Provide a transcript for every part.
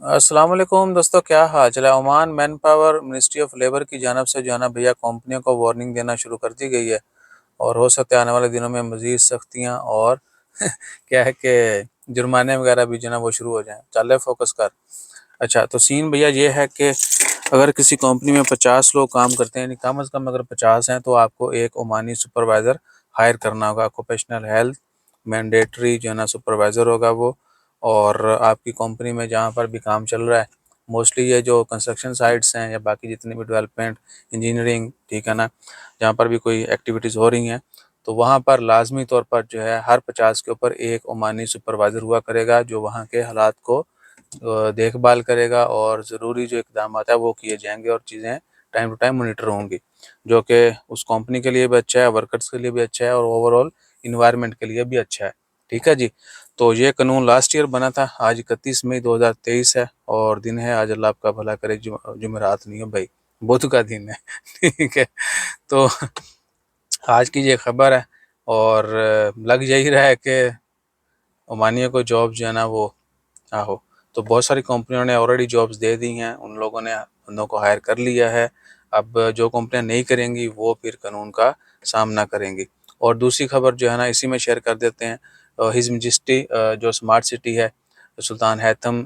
السلام علیکم دوستو، کیا حال چل ہے؟ Oman manpower ministry of labour کی جانب سے جو ہے نا بھیا کمپنیوں کو وارننگ دینا شروع کر دی گئی ہے، اور ہو سکتا ہے آنے والے دنوں میں مزید سختیاں اور کیا ہے کہ جرمانے وغیرہ بھی جو ہے نا وہ شروع ہو جائیں۔ چل فوکس کر۔ اچھا، تو سین بھیا یہ ہے کہ اگر کسی کمپنی میں 50 لوگ کام کرتے ہیں، یعنی کم از کم اگر 50 ہیں تو آپ کو ایک عمانی سپروائزر ہائر کرنا ہوگا۔ آکوپیشنل ہیلتھ مینڈیٹری جو ہے نا سپروائزر ہوگا وہ، اور آپ کی کمپنی میں جہاں پر بھی کام چل رہا ہے، موسٹلی یہ جو کنسٹرکشن سائٹس ہیں یا باقی جتنی بھی ڈیولپمنٹ انجینئرنگ، ٹھیک ہے نا، جہاں پر بھی کوئی ایکٹیویٹیز ہو رہی ہیں تو وہاں پر لازمی طور پر جو ہے ہر 50 کے اوپر ایک عمانی سپروائزر ہوا کرے گا، جو وہاں کے حالات کو دیکھ بھال کرے گا، اور ضروری جو اقدامات ہیں وہ کیے جائیں گے، اور چیزیں ٹائم ٹو ٹائم مانیٹر ہوں گی، جو کہ اس کمپنی کے لیے بھی اچھا ہے، ورکرز کے لیے بھی اچھا ہے، اور اوور آل انوائرمنٹ کے لیے بھی اچھا ہے۔ ٹھیک ہے جی، تو یہ قانون لاسٹ ایئر بنا تھا، آج 31 مئی 2023 ہے، اور دن ہے آج اللہ آپ کا بھلا کرے، جمعرات نہیں ہے بھائی، بدھ کا دن ہے۔ ٹھیک ہے، تو آج کی یہ خبر ہے، اور لگ یہی رہا ہے کہ عمانیوں کو جاب جو ہے نا وہ آہو، تو بہت ساری کمپنیوں نے آلریڈی جابز دے دی ہیں، ان لوگوں نے بندوں کو ہائر کر لیا ہے۔ اب جو کمپنیاں نہیں کریں گی وہ پھر قانون کا سامنا کریں گی۔ اور دوسری خبر جو ہے نا اسی میں شیئر کر دیتے ہیں، ہز میجسٹی جو سمارٹ سٹی ہے، سلطان حیثم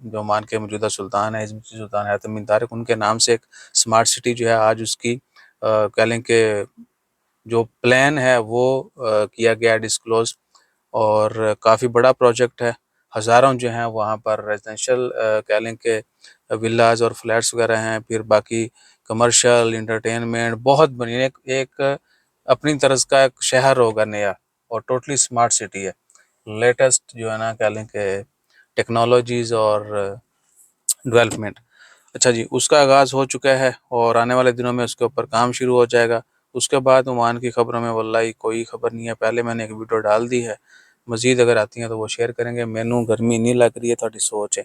جو عمان کے موجودہ سلطان ہیں، ہز میجسٹی سلطان حیثم بن طارق، ان کے نام سے ایک سمارٹ سٹی جو ہے آج اس کی کہہ لیں کہ جو پلان ہے وہ کیا گیا ڈسکلوز، اور کافی بڑا پروجیکٹ ہے، ہزاروں جو ہیں وہاں پر ریزیڈینشل کہہ لیں کہ ولاز اور فلیٹس وغیرہ ہیں، پھر باقی کمرشل انٹرٹینمنٹ، بہت بنی ایک اپنی طرز کا ایک شہر ہوگا نیا، اور ٹوٹلی سمارٹ سٹی ہے، لیٹسٹ جو ہے نا کہہ لیں کہ ٹیکنالوجیز اور ڈیولپمنٹ۔ اچھا جی، اس کا آغاز ہو چکا ہے، اور آنے والے دنوں میں اس کے اوپر کام شروع ہو جائے گا۔ اس کے بعد عمان کی خبروں میں واللہ کوئی خبر نہیں ہے، پہلے میں نے ایک ویڈیو ڈال دی ہے، مزید اگر آتی ہیں تو وہ شیئر کریں گے۔ مینوں گرمی نہیں لگ رہی ہے، تھوڑی سوچ ہے۔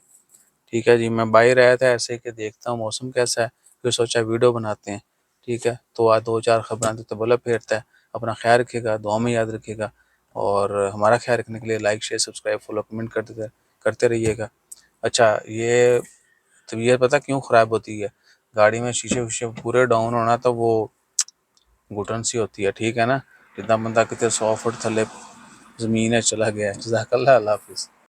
ٹھیک ہے جی، میں باہر آیا تھا ایسے کہ دیکھتا ہوں موسم کیسا ہے، پھر سوچا ویڈیو بناتے ہیں۔ ٹھیک ہے، تو آج 2-4 خبریں تو بلا پھیرتا ہے۔ اپنا خیال رکھے گا، دعا میں یاد رکھے گا، اور ہمارا خیال رکھنے کے لیے like share subscribe follow comment کرتے رہیے گا۔ اچھا، یہ طبیعت پتہ کیوں خراب ہوتی ہے؟ گاڑی میں شیشے ویشے پورے ڈاؤن ہونا تو وہ گھٹن سی ہوتی ہے، ٹھیک ہے نا، جتنا بندہ کتے 100 فٹ تھلے زمین ہے چلا گیا ہے۔ جزاک اللہ، اللہ حافظ۔